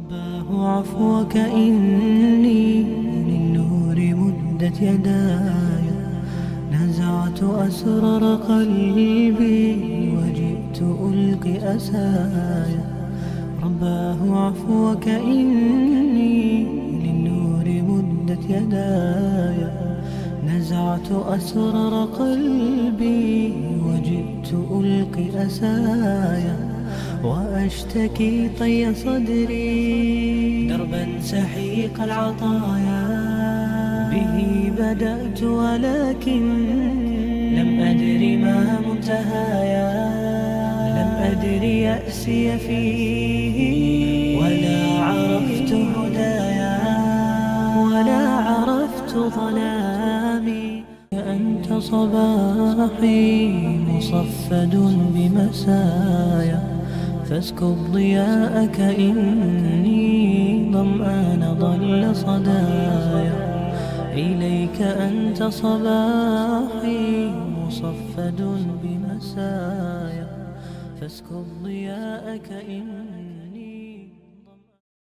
رباه عفوك إني للنور مدت يداي، نزعت أسرار قلبي وجئت ألقي أسايا. رباه عفوك إني للنور مدت يداي، نزعت أسرار قلبي وجئت ألقي أسايا، وأشتكي طي صدري دربا سحيق العطايا. به بدأت ولكن لم أدر ما منتهايا، لم أدر يأسي فيه ولا عرفت هدايا، ولا عرفت ظلامي. أنت صباحي مصفد بمسايا، فاسكب ضياءك إني ظمآن ضل صدايا. إليك أنت صباحي مصفد بمسايا، فاسكب ضياءك إني